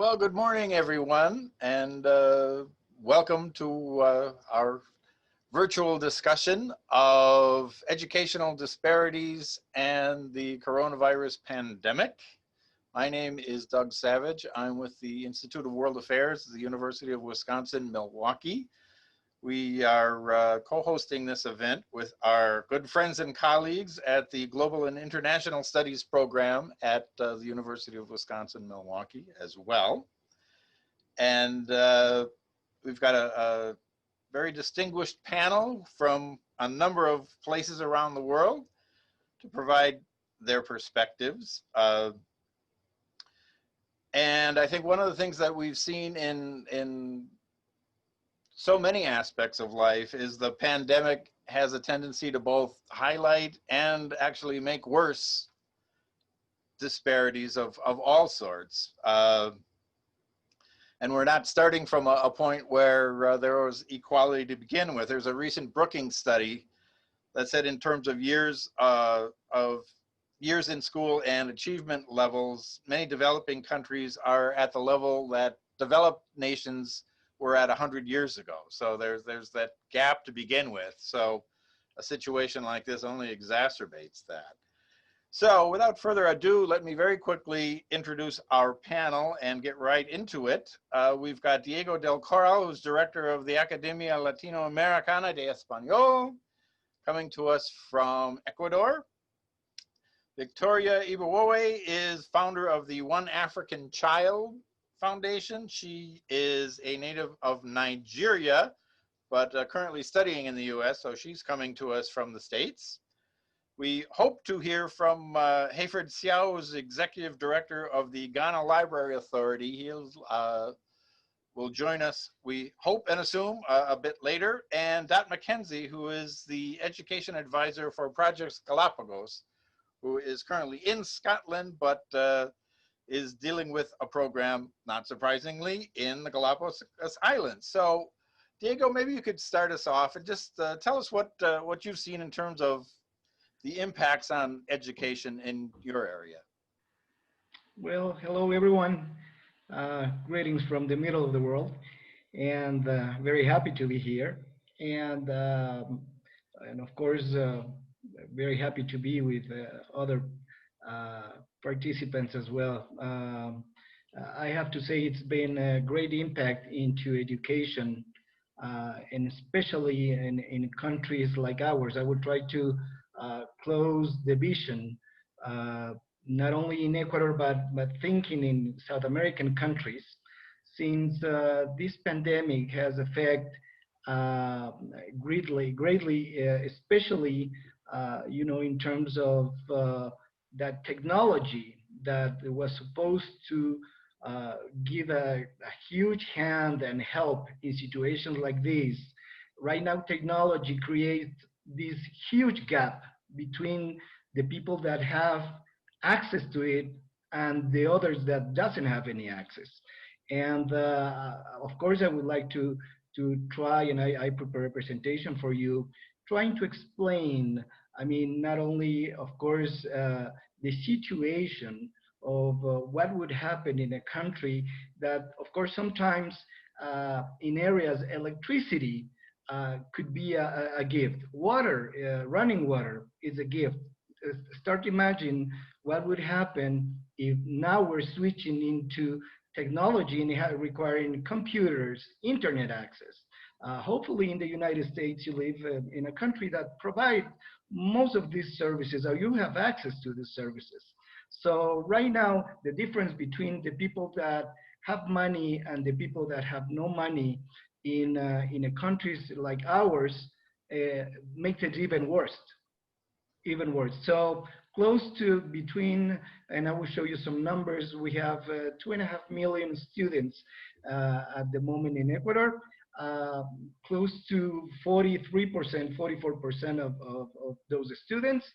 Well, good morning, everyone, and welcome to our virtual discussion of educational disparities and the coronavirus pandemic. My name is Doug Savage. I'm with the Institute of World Affairs at the University of Wisconsin-Milwaukee. We are co-hosting this event with our good friends and colleagues at the Global and International Studies program at the University of Wisconsin-Milwaukee as well. And we've got a very distinguished panel from a number of places around the world to provide their perspectives. And I think one of the things that we've seen in so many aspects of life is the pandemic has a tendency to both highlight and actually make worse disparities of all sorts. And we're not starting from a point where there was equality to begin with. There's a recent Brookings study that said in terms of years in school and achievement levels, many developing countries are at the level that developed nations were at 100 years ago. So there's that gap to begin with. So a situation like this only exacerbates that. So without further ado, let me very quickly introduce our panel and get right into it. We've got Diego del Corral, who's director of the Academia Latinoamericana de Espanol, coming to us from Ecuador. Victoria Ibiwoye is founder of the OneAfricanChild Foundation. She is a native of Nigeria, but currently studying in the US, so she's coming to us from the States. We hope to hear from Hayford Siaw, who's executive director of the Ghana Library Authority. He will join us, we hope and assume, a bit later. And McKenzie, who is the education advisor for Project Galapagos, who is currently in Scotland, but is dealing with a program, not surprisingly, in the Galapagos Islands. So, Diego, maybe you could start us off and just tell us what you've seen in terms of the impacts on education in your area. Well, hello everyone. Greetings from the middle of the world, and very happy to be here. And of course, very happy to be with other participants as well. I have to say it's been a great impact into education, and especially in countries like ours. I would try to close the vision, not only in Ecuador, but thinking in South American countries, since this pandemic has affected greatly, especially in terms of that technology that was supposed to give a huge hand and help in situations like this. Right now, technology creates this huge gap between the people that have access to it and the others that doesn't have any access. And of course, I would like to try, and I prepare a presentation for you, trying to explain, I mean, not only, of course, the situation of what would happen in a country that, of course, sometimes in areas, electricity could be a gift. Water, running water is a gift. Start to imagine what would happen if now we're switching into technology and requiring computers, internet access. Hopefully in the United States, you live in a country that provides most of these services, or you have access to these services. So right now, the difference between the people that have money and the people that have no money in countries like ours makes it even worse. So close to between, and I will show you some numbers, we have 2.5 million students at the moment in Ecuador. Close to 43%, 44% of those students,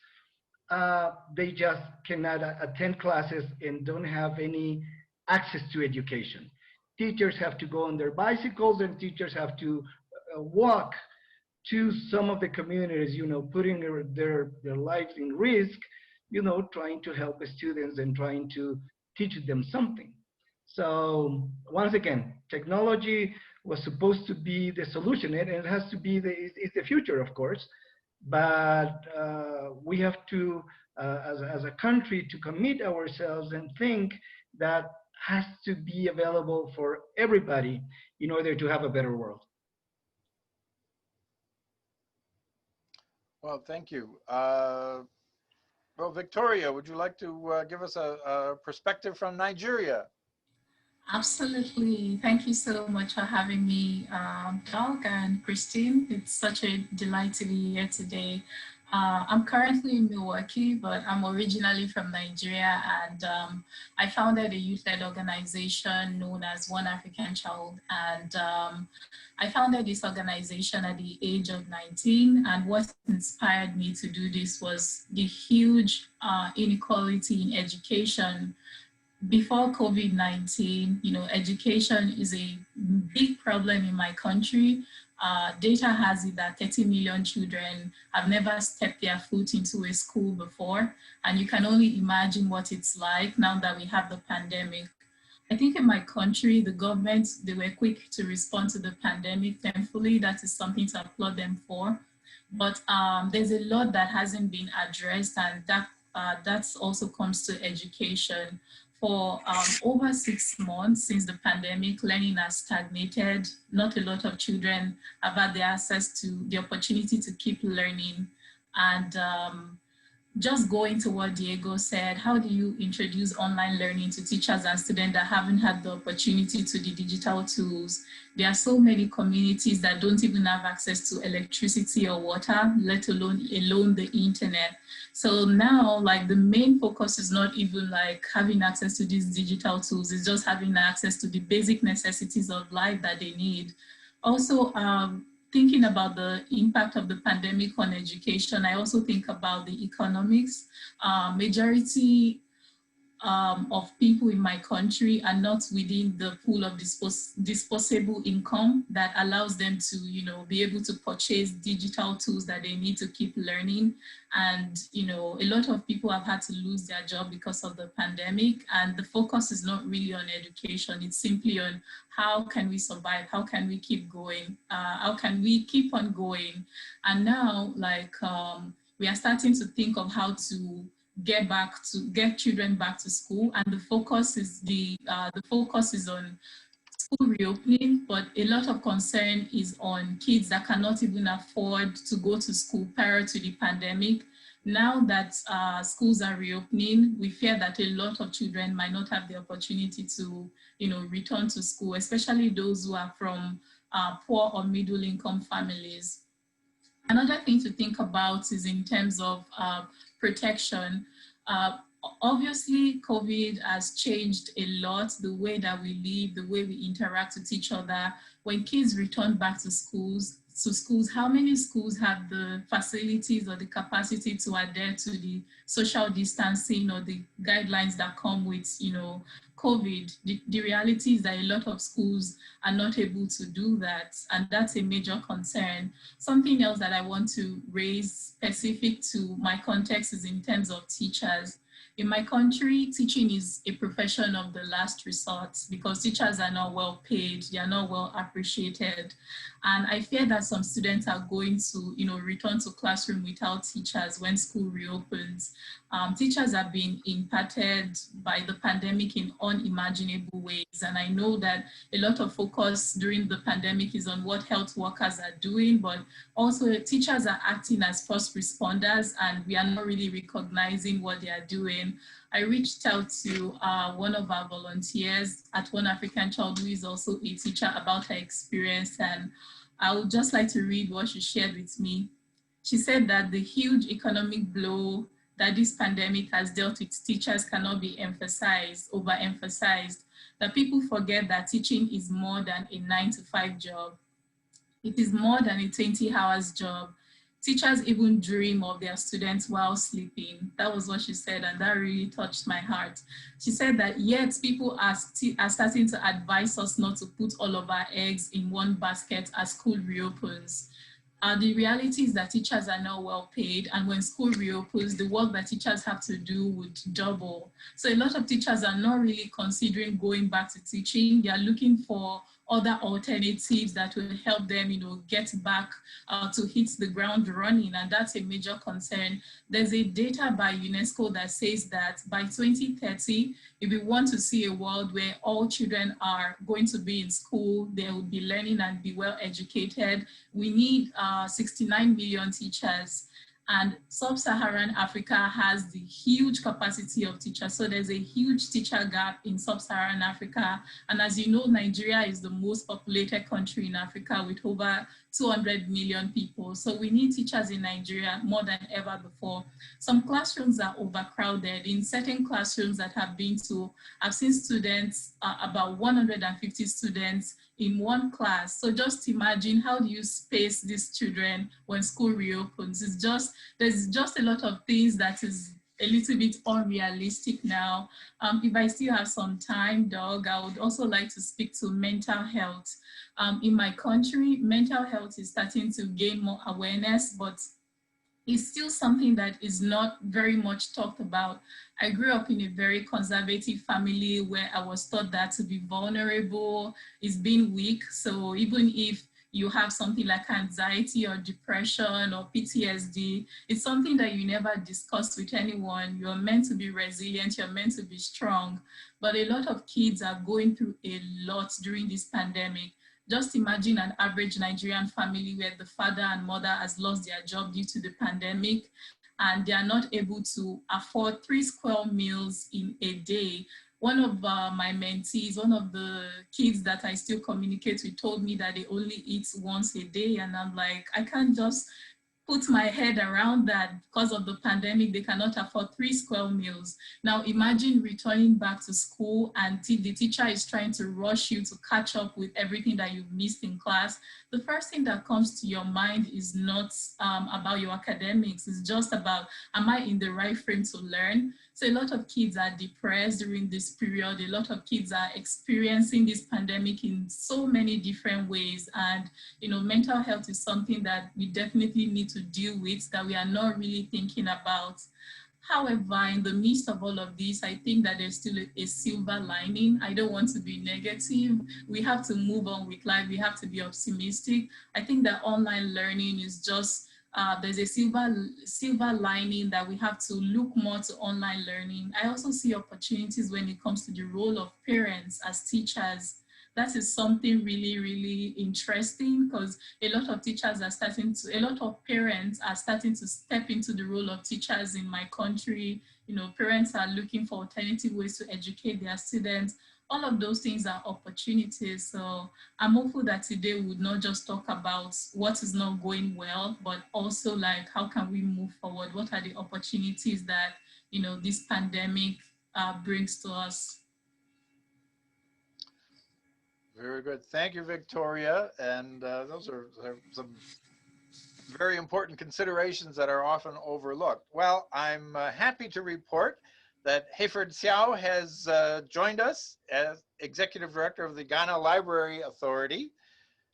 they just cannot attend classes and don't have any access to education. Teachers have to go on their bicycles, and teachers have to walk to some of the communities, putting their lives in risk, trying to help the students and trying to teach them something. So once again, technology was supposed to be the solution, and it has to be it's the future, of course. But we have to, as a country, to commit ourselves and think that has to be available for everybody in order to have a better world. Well, thank you. Well, Victoria, would you like to give us a perspective from Nigeria? Absolutely. Thank you so much for having me, Doug and Christine. It's such a delight to be here today. I'm currently in Milwaukee, but I'm originally from Nigeria, and I founded a youth-led organization known as OneAfricanChild. And I founded this organization at the age of 19, and what inspired me to do this was the huge inequality in education. Before COVID-19, education is a big problem in my country. Data has it that 30 million children have never stepped their foot into a school before. And you can only imagine what it's like now that we have the pandemic. I think in my country, the government, they were quick to respond to the pandemic. Thankfully, that is something to applaud them for. But there's a lot that hasn't been addressed, and that also comes to education. For over 6 months since the pandemic, learning has stagnated. Not a lot of children have had the access to the opportunity to keep learning. And just going to what Diego said, how do you introduce online learning to teachers and students that haven't had the opportunity to the digital tools? There are so many communities that don't even have access to electricity or water, let alone the internet. So now, like, the main focus is not even like having access to these digital tools, it's just having access to the basic necessities of life that they need. Also, thinking about the impact of the pandemic on education, I also think about the economics. Majority of people in my country are not within the pool of disposable income that allows them to, be able to purchase digital tools that they need to keep learning. And, a lot of people have had to lose their job because of the pandemic. And the focus is not really on education. It's simply on how can we survive? How can we keep going? How can we keep on going? And now, we are starting to think of how to get children back to school, and the focus is on school reopening, but a lot of concern is on kids that cannot even afford to go to school prior to the pandemic. Now that schools are reopening, we fear that a lot of children might not have the opportunity to, return to school, especially those who are from poor or middle income families. Another thing to think about is in terms of protection. Obviously, COVID has changed a lot, the way that we live, the way we interact with each other. When kids return back to schools, how many schools have the facilities or the capacity to adhere to the social distancing or the guidelines that come with, COVID? The reality is that a lot of schools are not able to do that, and that's a major concern. Something else that I want to raise specific to my context is in terms of teachers. In my country, teaching is a profession of the last resort because teachers are not well paid, they are not well appreciated. And I fear that some students are going to, return to classroom without teachers when school reopens. Teachers have been impacted by the pandemic in unimaginable ways. And I know that a lot of focus during the pandemic is on what health workers are doing, but also teachers are acting as first responders and we are not really recognizing what they are doing. I reached out to one of our volunteers at OneAfricanChild, who is also a teacher, about her experience. And I would just like to read what she shared with me. She said that the huge economic blow that this pandemic has dealt with teachers cannot be overemphasized, that people forget that teaching is more than a 9-to-5 job. It is more than a 20 hours job. Teachers even dream of their students while sleeping. That was what she said, and that really touched my heart. She said that yet people are starting to advise us not to put all of our eggs in one basket as school reopens. The reality is that teachers are not well paid, and when school reopens, the work that teachers have to do would double. So a lot of teachers are not really considering going back to teaching. They are looking for other alternatives that will help them, get back to hit the ground running, and that's a major concern. There's a data by UNESCO that says that by 2030, if we want to see a world where all children are going to be in school, they will be learning and be well educated, we need 69 million teachers. And sub-Saharan Africa has the huge capacity of teachers. So there's a huge teacher gap in sub-Saharan Africa. And as you know, Nigeria is the most populated country in Africa with over 200 million people. So we need teachers in Nigeria more than ever before. Some classrooms are overcrowded. In certain classrooms that I've been to, I've seen students, about 150 students in one class. So just imagine, how do you space these children when school reopens? There's just a lot of things that is a little bit unrealistic now. If I still have some time, Doug, I would also like to speak to mental health. In my country, mental health is starting to gain more awareness, but it's still something that is not very much talked about. I grew up in a very conservative family where I was taught that to be vulnerable is being weak. So even if you have something like anxiety or depression or PTSD, it's something that you never discuss with anyone. You're meant to be resilient, you're meant to be strong. But a lot of kids are going through a lot during this pandemic. Just imagine an average Nigerian family where the father and mother has lost their job due to the pandemic, and they are not able to afford 3 square meals in a day. One of my mentees, one of the kids that I still communicate with, told me that they only eat once a day. And I'm like, I can't just put my head around that. Because of the pandemic, they cannot afford 3 square meals. Now imagine returning back to school and the teacher is trying to rush you to catch up with everything that you've missed in class. The first thing that comes to your mind is not about your academics. It's just about, am I in the right frame to learn? So a lot of kids are depressed during this period. A lot of kids are experiencing this pandemic in so many different ways. And, mental health is something that we definitely need to deal with, that we are not really thinking about. However, in the midst of all of this, I think that there's still a silver lining. I don't want to be negative. We have to move on with life. We have to be optimistic. I think that online learning is just, there's a silver lining that we have to look more to online learning. I also see opportunities when it comes to the role of parents as teachers. That is something really, really interesting, because a lot of parents are starting to step into the role of teachers in my country. Parents are looking for alternative ways to educate their students. All of those things are opportunities. So I'm hopeful that today we would not just talk about what is not going well, but also like, how can we move forward? What are the opportunities that, this pandemic brings to us? Very good. Thank you, Victoria. And those are some very important considerations that are often overlooked. Well, I'm happy to report that Hayford Siaw has joined us as Executive Director of the Ghana Library Authority.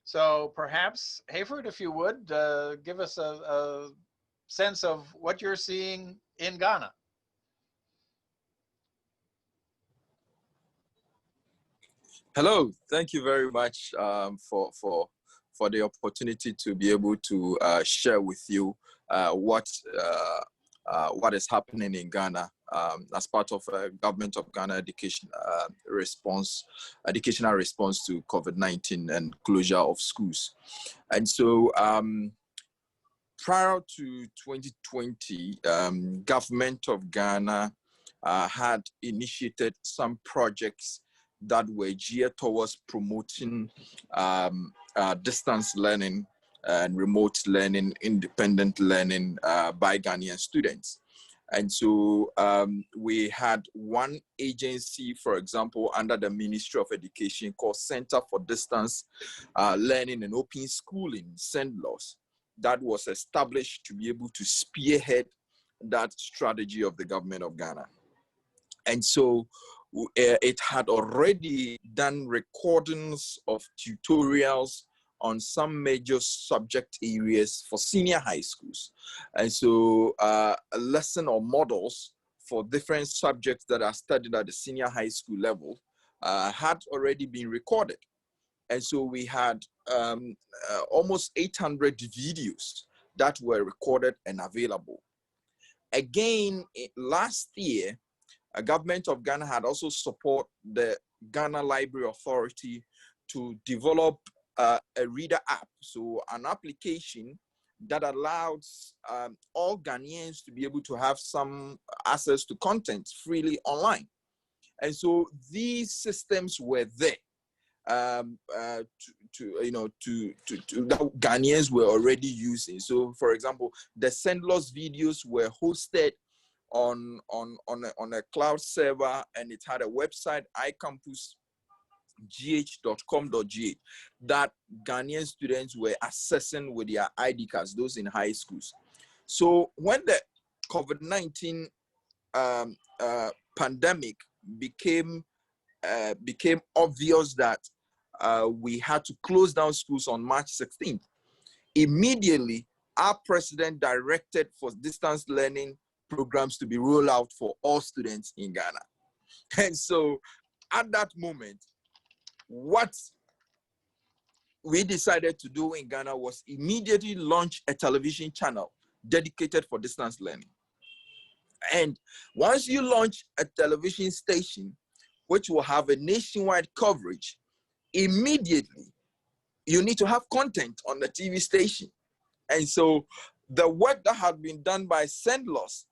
So perhaps, Hayford, if you would, give us a sense of what you're seeing in Ghana. Hello, thank you very much for the opportunity to be able to share with you what is happening in Ghana as part of Government of Ghana educational response to COVID-19 and closure of schools. And so prior to 2020, Government of Ghana had initiated some projects that were geared towards promoting distance learning and remote learning, independent learning by Ghanaian students. And so we had one agency, for example, under the Ministry of Education called Center for Distance Learning and Open Schooling, CENDLOS, that was established to be able to spearhead that strategy of the Government of Ghana. And so it had already done recordings of tutorials on some major subject areas for senior high schools. And so a lesson or models for different subjects that are studied at the senior high school level had already been recorded. And so we had almost 800 videos that were recorded and available. Again, last year, a government of Ghana had also supported the Ghana Library Authority to develop a reader app. So an application that allows all Ghanaians to be able to have some access to content freely online. And so these systems were there that Ghanaians were already using. So for example, the Sendlos videos were hosted on a cloud server, and it had a website, icampusgh.com.gh, that Ghanaian students were accessing with their ID cards, those in high schools. So when the COVID-19 pandemic became obvious that we had to close down schools on March 16th, immediately our president directed for distance learning programs to be rolled out for all students in Ghana. And so at that moment, what we decided to do in Ghana was immediately launch a television channel dedicated for distance learning. And once you launch a television station, which will have a nationwide coverage, immediately you need to have content on the TV station. And so the work that had been done by Sendlos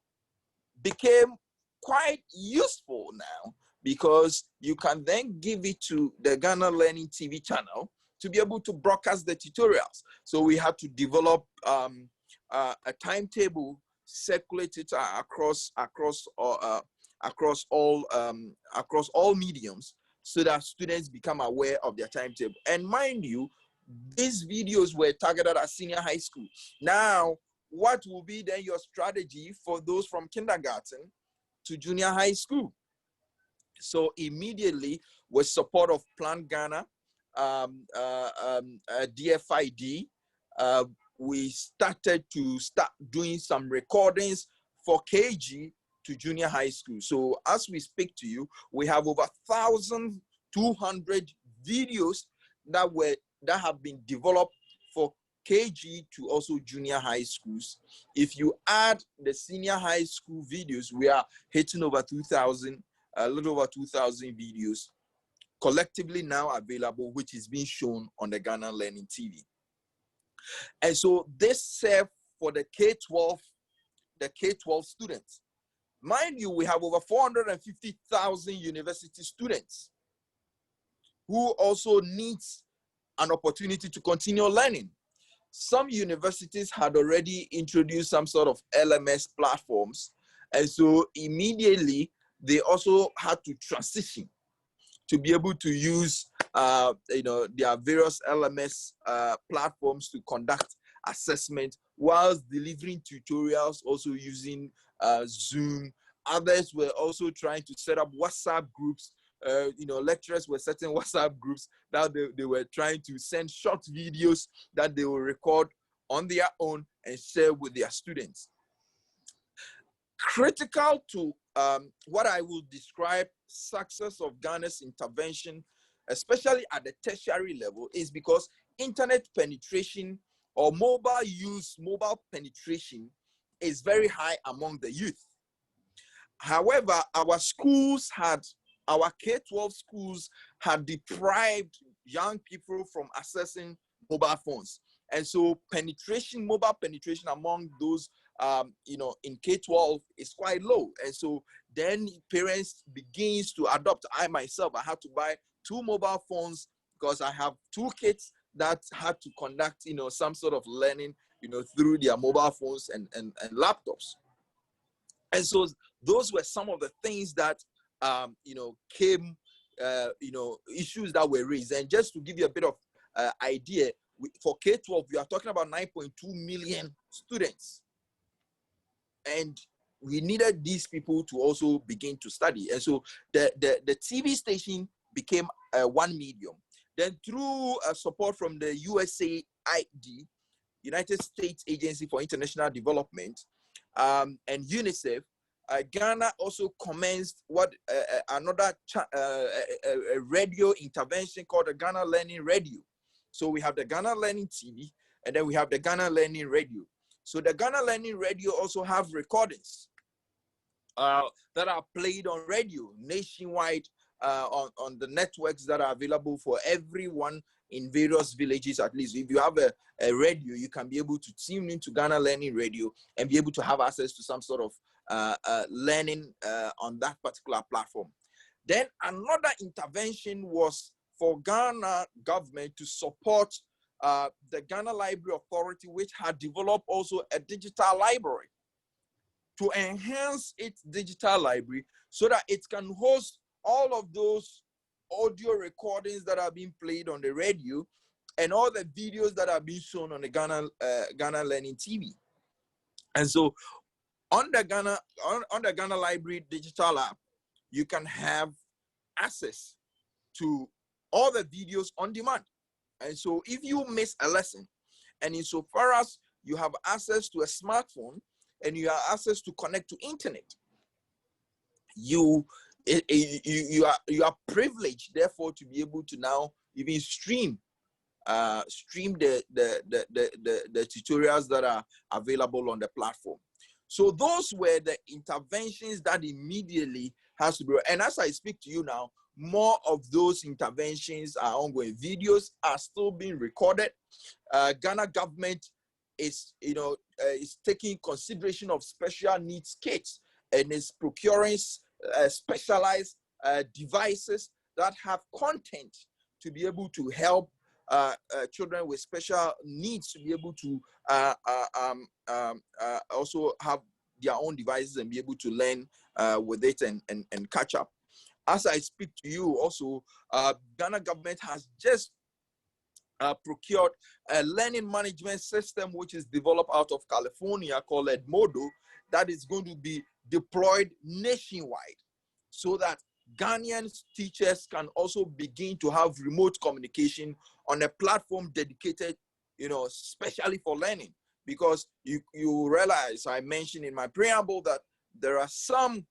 became quite useful now, because you can then give it to the Ghana Learning TV channel to be able to broadcast the tutorials. So we had to develop a timetable, circulate it across all mediums, so that students become aware of their timetable. And mind you, these videos were targeted at senior high school. Now, what will be then your strategy for those from kindergarten to junior high school? So immediately, with support of Plan Ghana, DFID, we started doing some recordings for KG to junior high school. So as we speak to you, we have over 1,200 videos that have been developed for KG to also junior high schools. If you add the senior high school videos, we are hitting over 2,000, a little over 2,000 videos collectively now available, which is being shown on the Ghana Learning TV. And so this served for the K-12 students. Mind you, we have over 450,000 university students who also needs an opportunity to continue learning. Some universities had already introduced some sort of LMS platforms, and so immediately they also had to transition to be able to use their various LMS platforms to conduct assessment whilst delivering tutorials, also using Zoom. Others were also trying to set up WhatsApp groups. Lecturers were setting WhatsApp groups that they were trying to send short videos that they will record on their own and share with their students. Critical to what I will describe success of Ghana's intervention, especially at the tertiary level, is because internet penetration or mobile penetration is very high among the youth. However, our K-12 schools had deprived young people from accessing mobile phones. And so mobile penetration among those in K-12 is quite low. And so then parents begins to adopt. I myself, I had to buy 2 mobile phones because I have 2 kids that had to conduct, some sort of learning, through their mobile phones and laptops. And so those were some of the things that, came, issues that were raised. And just to give you a bit of idea, for K-12, we are talking about 9.2 million students. And we needed these people to also begin to study. And so the TV station became one medium. Then through support from the USAID, United States Agency for International Development, and UNICEF, Ghana also commenced another a radio intervention called the Ghana Learning Radio. So we have the Ghana Learning TV, and then we have the Ghana Learning Radio. So the Ghana Learning Radio also have recordings that are played on radio nationwide, on the networks that are available for everyone in various villages. At least if you have a radio, you can be able to tune into Ghana Learning Radio and be able to have access to some sort of learning on that particular platform. Then another intervention was for Ghana government to support the Ghana Library Authority, which had developed also a digital library, to enhance its digital library so that it can host all of those audio recordings that are being played on the radio and all the videos that are being shown on the Ghana Learning TV. And so on the Ghana Library digital app, you can have access to all the videos on demand. And so if you miss a lesson, and insofar as you have access to a smartphone and you have access to connect to internet, you are privileged, therefore, to be able to now even stream the tutorials that are available on the platform. So those were the interventions that immediately has to be. And as I speak to you now, more of those interventions are ongoing. Videos are still being recorded. Ghana government is taking consideration of special needs kids and is procuring specialized devices that have content to be able to help children with special needs to be able to also have their own devices and be able to learn with it and catch up. As I speak to you also, Ghana government has just procured a learning management system which is developed out of California called Edmodo, that is going to be deployed nationwide so that Ghanaian teachers can also begin to have remote communication on a platform dedicated, especially for learning. Because you realize, I mentioned in my preamble that there are some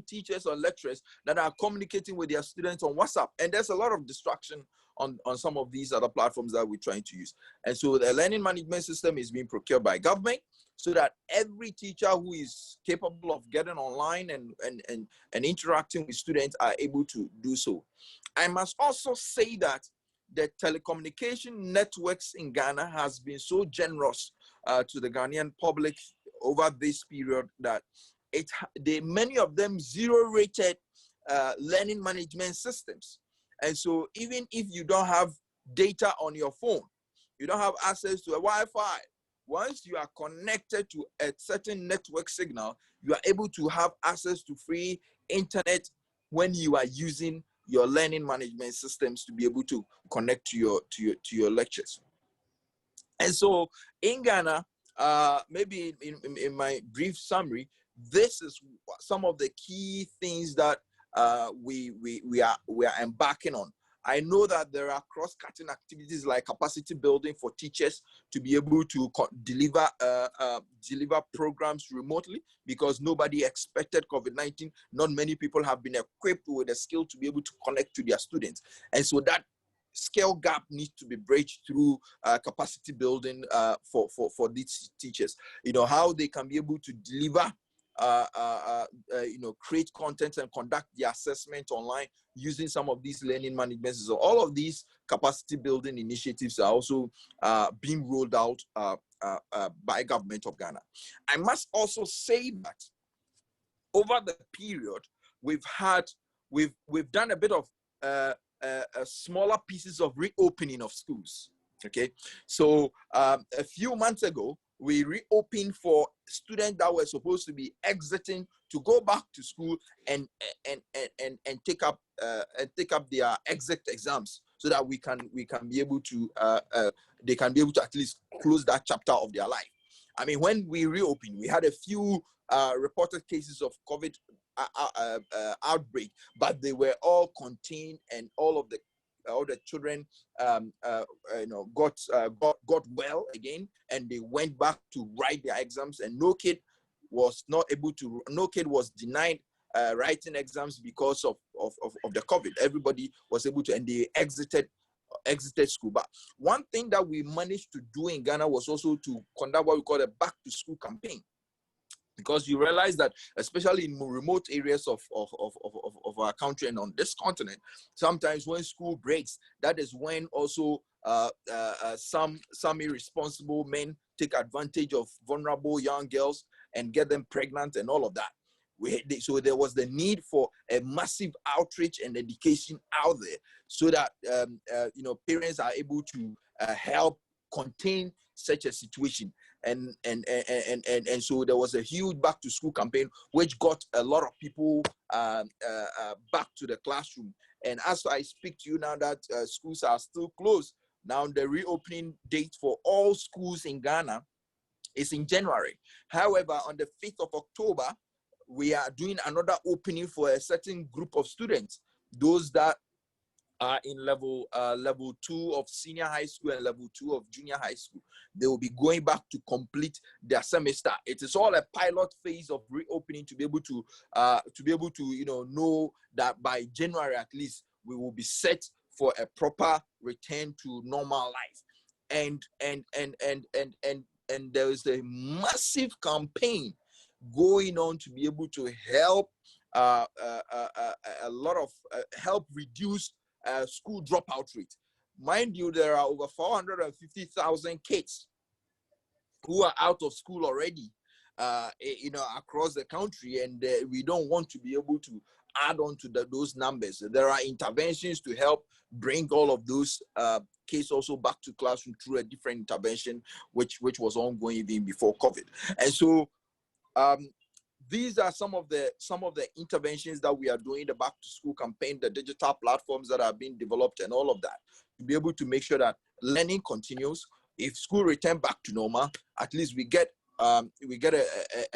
teachers or lecturers that are communicating with their students on WhatsApp, and there's a lot of distraction on some of these other platforms that we're trying to use. And so the learning management system is being procured by government so that every teacher who is capable of getting online and interacting with students are able to do so. I must also say that the telecommunication networks in Ghana has been so generous to the Ghanaian public over this period that many of them zero-rated learning management systems. And so even if you don't have data on your phone, you don't have access to a Wi-Fi, once you are connected to a certain network signal, you are able to have access to free internet when you are using your learning management systems to be able to connect to your lectures. And so in Ghana, maybe in my brief summary, this is some of the key things that we are embarking on. I know that there are cross-cutting activities like capacity building for teachers to be able to deliver programs remotely, because nobody expected COVID-19. Not many people have been equipped with the skill to be able to connect to their students. And so that skill gap needs to be bridged through capacity building for these teachers. How they can be able to deliver, create content and conduct the assessment online using some of these learning management systems. So all of these capacity building initiatives are also being rolled out by government of Ghana. I must also say that over the period, we've done a bit of smaller pieces of reopening of schools. Okay, so a few months ago, we reopened for students that were supposed to be exiting to go back to school and take up their exit exams, so that we can be able to they can be able to at least close that chapter of their life. I mean, when we reopened, we had a few reported cases of COVID outbreak, but they were all contained, and all the children got well again, and they went back to write their exams, and no kid was denied writing exams because of the COVID. Everybody was able to, and they exited school. But one thing that we managed to do in Ghana was also to conduct what we call a back to school campaign, because you realize that, especially in remote areas of our country and on this continent, sometimes when school breaks, that is when also some irresponsible men take advantage of vulnerable young girls and get them pregnant and all of that. So there was the need for a massive outreach and education out there, so that parents are able to help contain such a situation. And so there was a huge back to school campaign, which got a lot of people back to the classroom. And as I speak to you now that schools are still closed, now the reopening date for all schools in Ghana is in January. However, on the 5th of October, we are doing another opening for a certain group of students, those that are in level 2 of senior high school and level 2 of junior high school. They will be going back to complete their semester. It is all a pilot phase of reopening to be able to know that by January at least we will be set for a proper return to normal life. And there is a massive campaign going on to be able to help help reduce school dropout rate. Mind you, there are over 450,000 kids who are out of school already, across the country, and we don't want to be able to add on to those numbers. There are interventions to help bring all of those kids also back to classroom through a different intervention, which was ongoing even before COVID. And so these are some of the interventions that we are doing, the back to school campaign, the digital platforms that are being developed, and all of that, to be able to make sure that learning continues. If school return back to normal, at least we get a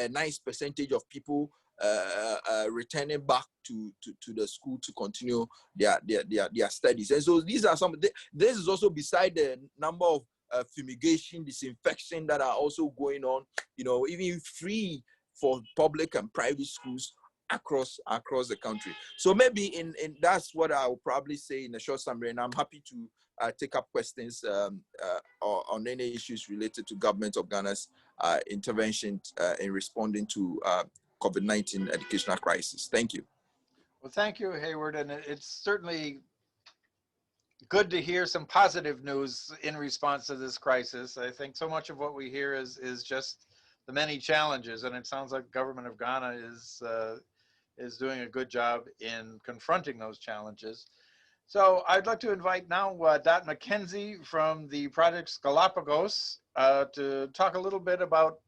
nice percentage of people returning back to the school to continue their studies. And so these are this is also beside the number of fumigation, disinfection that are also going on, even free for public and private schools across the country. So maybe in that's what I will probably say in a short summary, and I'm happy to take up questions on any issues related to government of Ghana's intervention in responding to COVID-19 educational crisis. Thank you. Well, thank you, Hayford, and it's certainly good to hear some positive news in response to this crisis. I think so much of what we hear is just the many challenges, and it sounds like the government of Ghana is doing a good job in confronting those challenges. So I'd like to invite now Dr. McKenzie from the project's Galapagos to talk a little bit about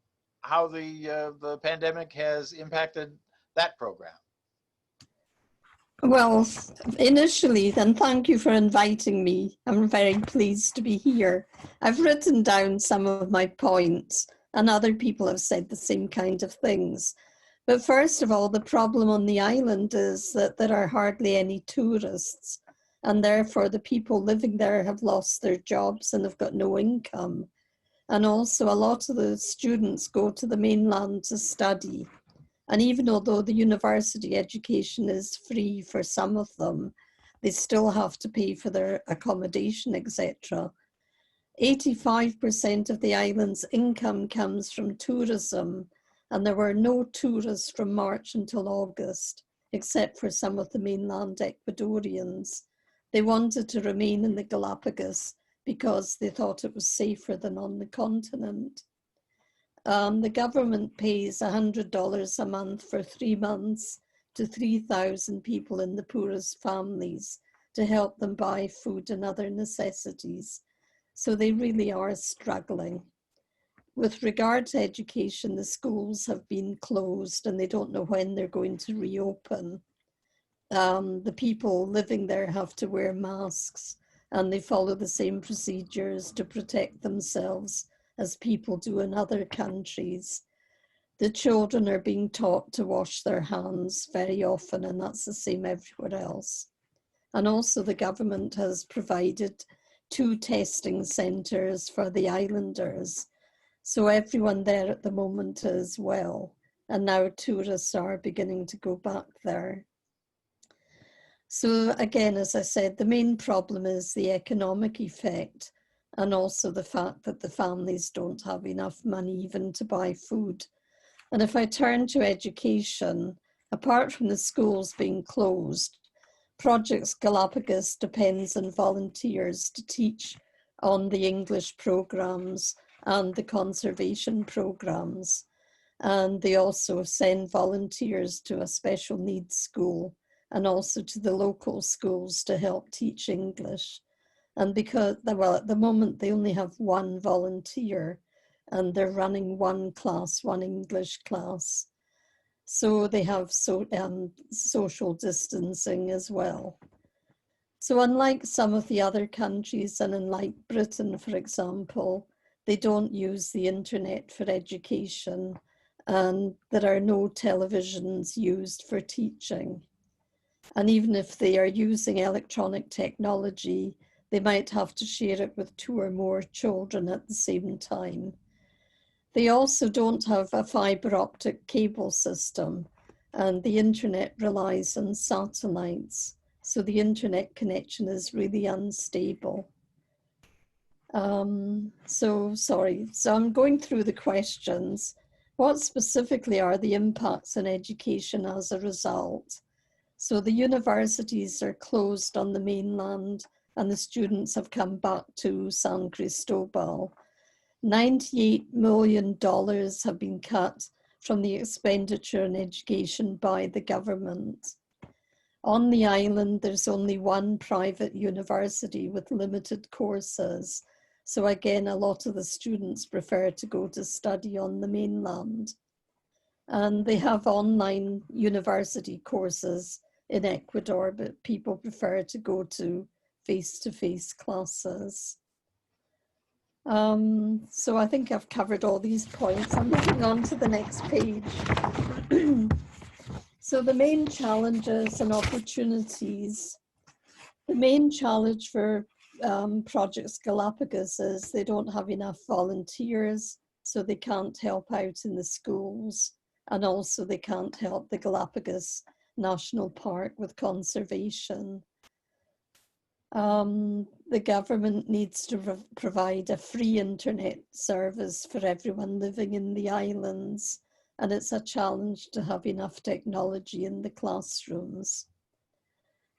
how the pandemic has impacted that program. Well, initially, then thank you for inviting me. I'm very pleased to be here. I've written down some of my points, and other people have said the same kind of things. But first of all, the problem on the island is that there are hardly any tourists, and therefore the people living there have lost their jobs and have got no income. And also a lot of the students go to the mainland to study. And even although the university education is free for some of them, they still have to pay for their accommodation, etc. 85% of the island's income comes from tourism, and there were no tourists from March until August, except for some of the mainland Ecuadorians. They wanted to remain in the Galapagos because they thought it was safer than on the continent. The government pays $100 a month for 3 months to 3,000 people in the poorest families to help them buy food and other necessities. So they really are struggling. With regard to education, the schools have been closed and they don't know when they're going to reopen. The people living there have to wear masks, and they follow the same procedures to protect themselves as people do in other countries. The children are being taught to wash their hands very often, and that's the same everywhere else. And also the government has provided 2 testing centres for the islanders. So everyone there at the moment is well. And now tourists are beginning to go back there. So again, as I said, the main problem is the economic effect, and also the fact that the families don't have enough money even to buy food. And if I turn to education, apart from the schools being closed, Projects Galapagos depends on volunteers to teach on the English programs and the conservation programs. And they also send volunteers to a special needs school and also to the local schools to help teach English. And because, well, at the moment they only have 1 volunteer and they're running 1 class, 1 English class. So they have social distancing as well. So unlike some of the other countries, and unlike Britain, for example, they don't use the internet for education, and there are no televisions used for teaching. And even if they are using electronic technology, they might have to share it with 2 or more children at the same time. They also don't have a fiber optic cable system, and the internet relies on satellites. So the internet connection is really unstable. So I'm going through the questions. What specifically are the impacts on education as a result? So the universities are closed on the mainland and the students have come back to San Cristobal. $98 million have been cut from the expenditure on education by the government. On the island, there's only 1 private university with limited courses. So again, a lot of the students prefer to go to study on the mainland. And they have online university courses in Ecuador, but people prefer to go to face-to-face classes. So I think I've covered all these points. I'm moving on to the next page. So the main challenges and opportunities. The main challenge for Projects Galapagos is they don't have enough volunteers, so they can't help out in the schools, and also they can't help the Galapagos National Park with conservation. The government needs to provide a free internet service for everyone living in the islands, and it's a challenge to have enough technology in the classrooms.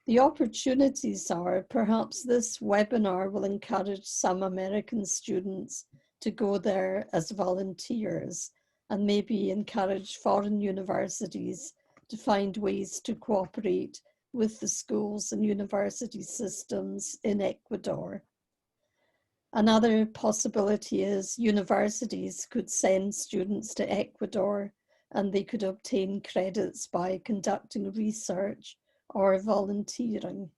The opportunities are perhaps this webinar will encourage some American students to go there as volunteers, and maybe encourage foreign universities to find ways to cooperate with the schools and university systems in Ecuador. Another possibility is universities could send students to Ecuador and they could obtain credits by conducting research or volunteering.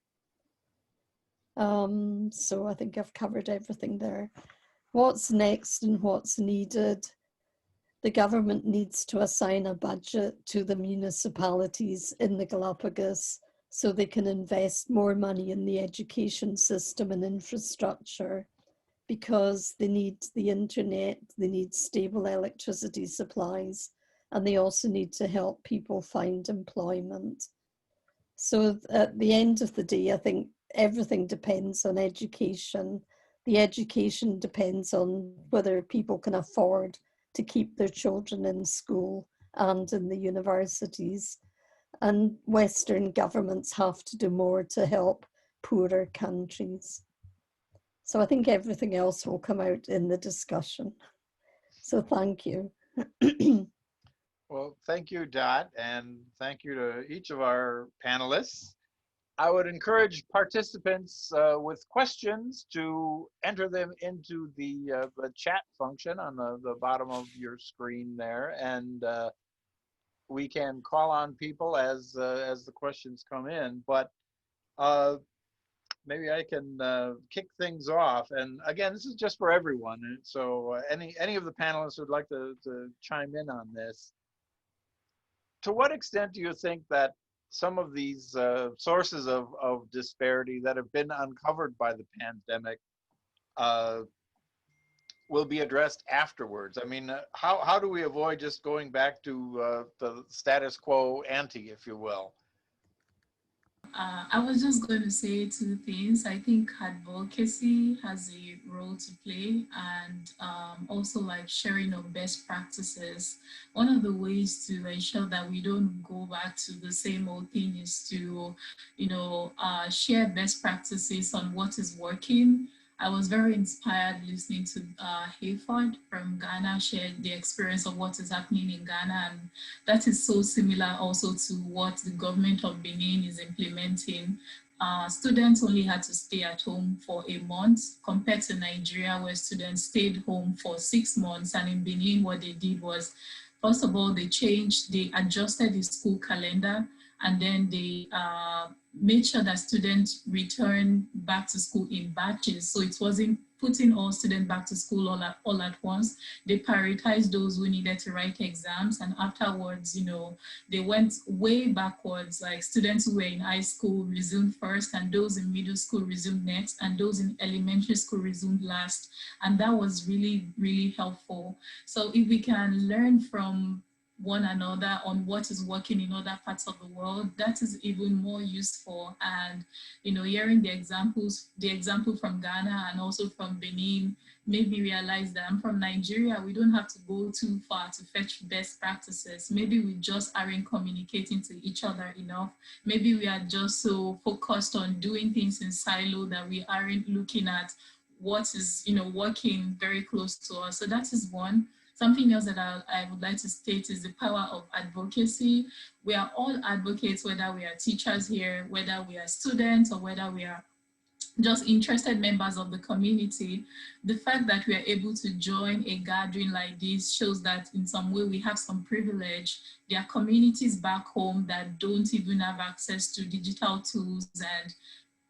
So I think I've covered everything there. What's next and what's needed? The government needs to assign a budget to the municipalities in the Galapagos so they can invest more money in the education system and infrastructure, because they need the internet, they need stable electricity supplies, and they also need to help people find employment. So at the end of the day, I think everything depends on education. The education depends on whether people can afford to keep their children in school and in the universities. And Western governments have to do more to help poorer countries. So I think everything else will come out in the discussion. So thank you. Well, thank you, Dot, and thank you to each of our panelists. I would encourage participants with questions to enter them into the chat function on the bottom of your screen there, and we can call on people as the questions come in. But maybe I can kick things off. And again, this is just for everyone. And so any of the panelists would like to chime in on this. To what extent do you think that some of these sources of disparity that have been uncovered by the pandemic will be addressed afterwards? I mean, how do we avoid just going back to the status quo ante, if you will? I was just going to say two things. I think advocacy has a role to play, and also like sharing of best practices. One of the ways to ensure that we don't go back to the same old thing is to, share best practices on what is working. I was very inspired listening to Hayford from Ghana share the experience of what is happening in Ghana, and that is so similar also to what the government of Benin is implementing. Students only had to stay at home for a month compared to Nigeria, where students stayed home for 6 months. And in Benin, what they did was, first of all, they adjusted the school calendar, and then they made sure that students return back to school in batches. So it wasn't putting all students back to school all at once. They prioritized those who needed to write exams, and afterwards, they went way backwards. Like students who were in high school resumed first, and those in middle school resumed next, and those in elementary school resumed last. And that was really, really helpful. So if we can learn from one another on what is working in other parts of the world, that is even more useful. And hearing the example from Ghana and also from Benin made me realize that I'm from Nigeria. We don't have to go too far to fetch best practices. Maybe we just aren't communicating to each other enough. Maybe we are just so focused on doing things in silo that we aren't looking at what is working very close to us. So that is one. Something else that I would like to state is the power of advocacy. We are all advocates, whether we are teachers here, whether we are students, or whether we are just interested members of the community. The fact that we are able to join a gathering like this shows that in some way we have some privilege. There are communities back home that don't even have access to digital tools, and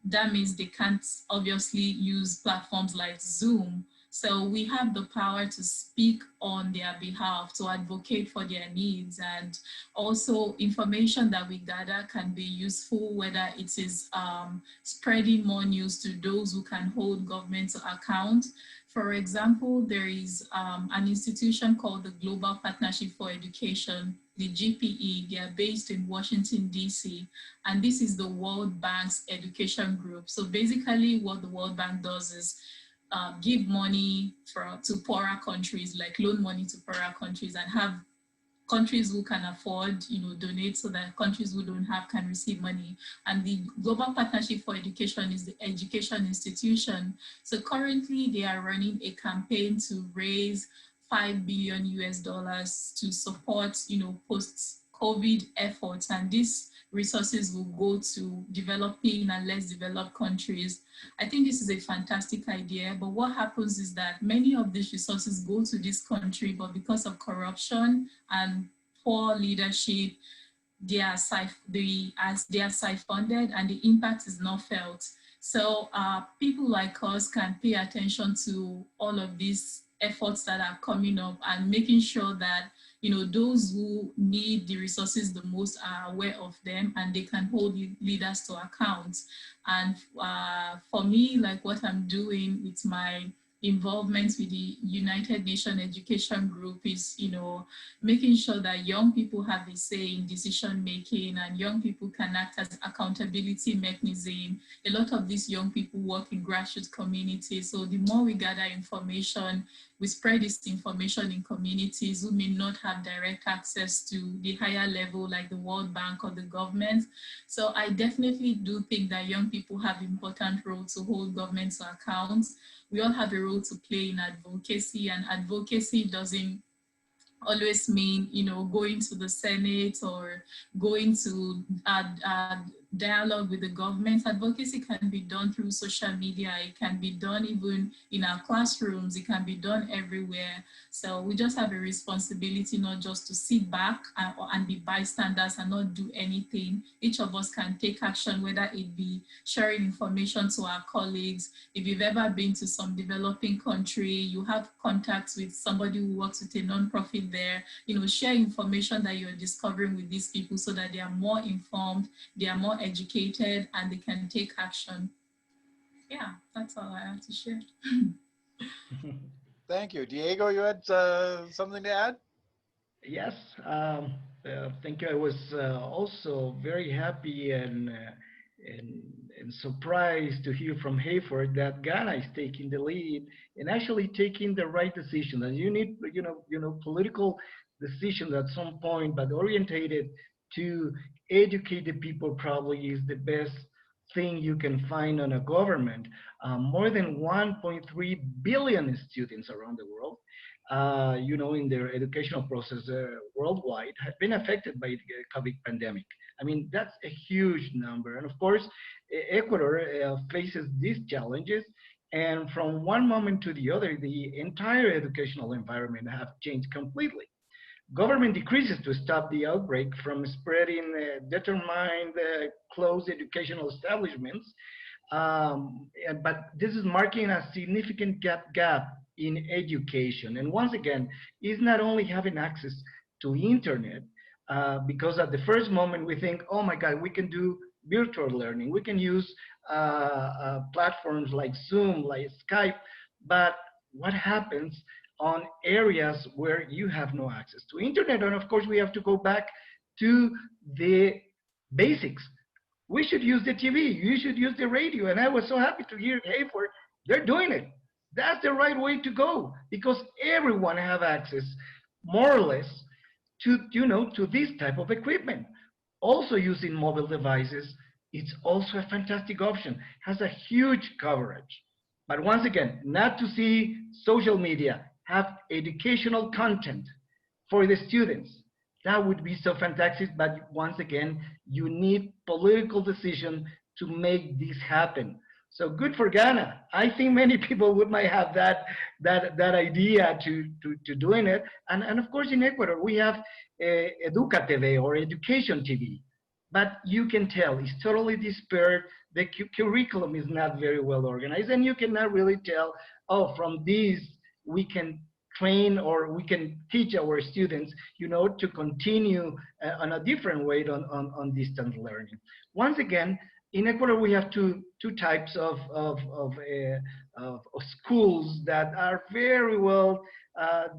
that means they can't obviously use platforms like Zoom. So we have the power to speak on their behalf, to advocate for their needs, and also information that we gather can be useful, whether it is spreading more news to those who can hold government to account. For example, there is an institution called the Global Partnership for Education, the GPE. They are based in Washington, D.C., and this is the World Bank's education group. So basically what the World Bank does is give money to poorer countries, like loan money to poorer countries, and have countries who can afford, donate, so that countries who don't have can receive money. And the Global Partnership for Education is the education institution. So currently they are running a campaign to raise $5 billion to support, post-COVID efforts. And these resources will go to developing and less developed countries. I think this is a fantastic idea, but what happens is that many of these resources go to this country, but because of corruption and poor leadership, they are siphoned and the impact is not felt. So people like us can pay attention to all of these efforts that are coming up and making sure that those who need the resources the most are aware of them, and they can hold leaders to account. And for me, like what I'm doing with my involvement with the United Nations Education Group is, making sure that young people have a say in decision making, and young people can act as accountability mechanism. A lot of these young people work in grassroots communities. So the more we gather information, we spread this information in communities who may not have direct access to the higher level, like the World Bank or the government. So I definitely do think that young people have an important role to hold government to account. We all have a role to play in advocacy, and advocacy doesn't always mean, going to the Senate or going to dialogue with the government. Advocacy can be done through social media. It can be done even in our classrooms. It can be done everywhere. So we just have a responsibility not just to sit back and be bystanders and not do anything. Each of us can take action, whether it be sharing information to our colleagues. If you've ever been to some developing country, you have contacts with somebody who works with a nonprofit there, share information that you're discovering with these people so that they are more informed, they are more educated, and they can take action. Yeah, that's all I have to share. Thank you. Diego, you had something to add? Yes, thank you. I was also very happy and surprised to hear from Hayford that Ghana is taking the lead and actually taking the right decision. And you need, political decisions at some point, but orientated to educate the people probably is the best thing you can find on a government. More than 1.3 billion students around the world, in their educational process worldwide have been affected by the COVID pandemic. I mean, that's a huge number. And of course, Ecuador faces these challenges. And from one moment to the other, the entire educational environment have changed completely. Government decreases to stop the outbreak from spreading determined closed educational establishments. But this is marking a significant gap in education. And once again, is not only having access to internet, because at the first moment we think, oh my God, we can do virtual learning. We can use platforms like Zoom, like Skype, but what happens on areas where you have no access to internet? And of course, we have to go back to the basics. We should use the TV. You should use the radio. And I was so happy to hear Hayford, they're doing it. That's the right way to go because everyone have access, more or less, to to this type of equipment. Also using mobile devices, it's also a fantastic option. Has a huge coverage. But once again, not to see social media have educational content for the students. That would be so fantastic. But once again, you need political decision to make this happen. So good for Ghana. I think many people might have that idea to doing it. And of course, in Ecuador, we have Educa TV or Education TV. But you can tell it's totally disparate. The curriculum is not very well organized, and you cannot really tell, oh, from these we can train or we can teach our students, to continue on a different way on distance learning. Once again, in Ecuador, we have two types of schools that are very well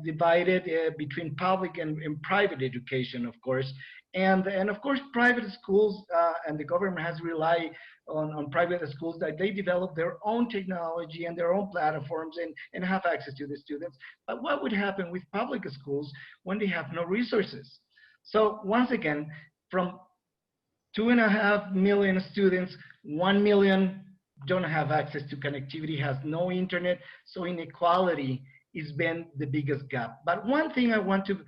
divided between public and private education, of course. And of course, private schools and the government has relied on private schools that they develop their own technology and their own platforms and have access to the students. But what would happen with public schools when they have no resources? So once again, from 2.5 million students, 1 million don't have access to connectivity, has no internet. So inequality has been the biggest gap. But one thing I want to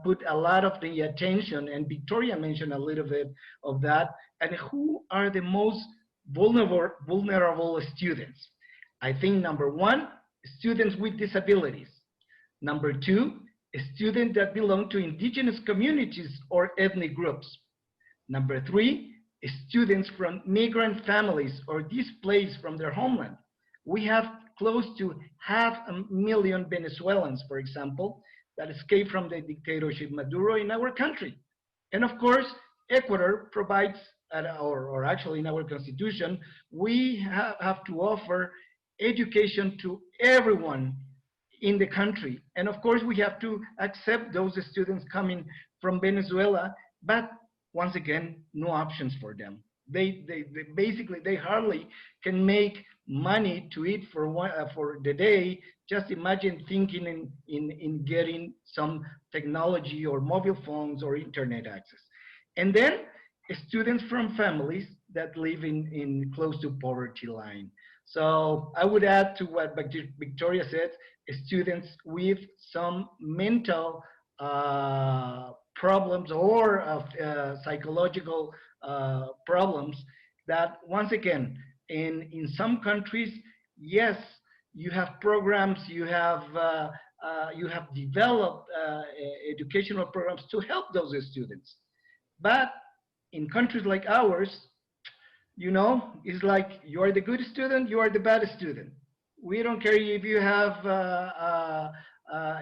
put a lot of the attention, and Victoria mentioned a little bit of that, and who are the most vulnerable students? I think number one, students with disabilities. Number two, students that belong to indigenous communities or ethnic groups. Number three, students from migrant families or displaced from their homeland. We have close to 500,000 Venezuelans, for example, that escaped from the dictatorship Maduro in our country. And of course, Ecuador provides, or actually in our constitution, we have to offer education to everyone in the country. And of course, we have to accept those students coming from Venezuela, but once again, no options for them. They basically, they hardly can make money to eat for the day. Just imagine thinking in getting some technology or mobile phones or internet access. And then students from families that live in close to poverty line. So I would add to what Victoria said, students with some mental problems or psychological problems that, once again, in some countries, yes, you have programs, you have developed educational programs to help those students. But in countries like ours, you know, it's like you are the good student, you are the bad student. We don't care if you have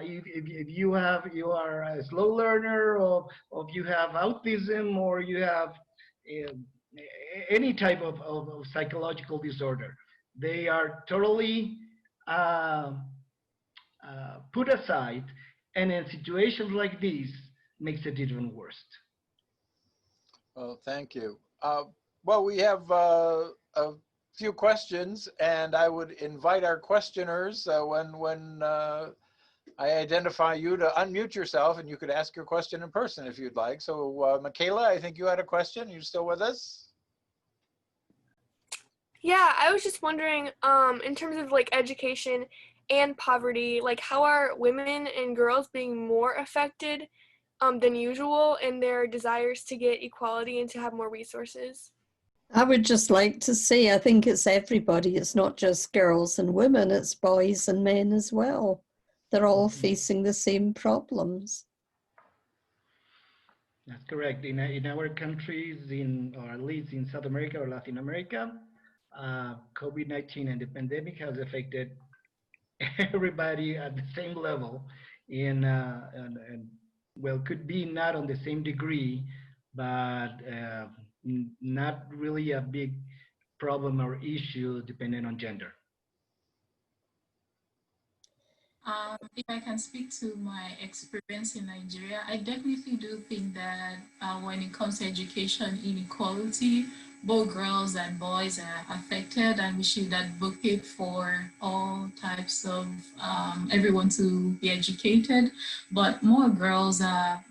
if you are a slow learner, or if you have autism, or you have uh, any type of psychological disorder. They are totally uh, put aside, and in situations like these, makes it even worse. Well, thank you. Well, we have a few questions, and I would invite our questioners when I identify you to unmute yourself, and you could ask your question in person if you'd like. So, Michaela, I think you had a question. You still with us? Yeah, I was just wondering, in terms of like education and poverty, like how are women and girls being more affected than usual in their desires to get equality and to have more resources? I would just like to say, I think it's everybody. It's not just girls and women, it's boys and men as well. They're all facing the same problems. That's correct. In our countries, or at least in South America or Latin America, COVID-19 and the pandemic has affected everybody at the same level, and well, could be not on the same degree, but not really a big problem or issue depending on gender. If I can speak to my experience in Nigeria, I definitely do think that when it comes to education inequality, both girls and boys are affected, and we should advocate for all types of everyone to be educated. But more girls are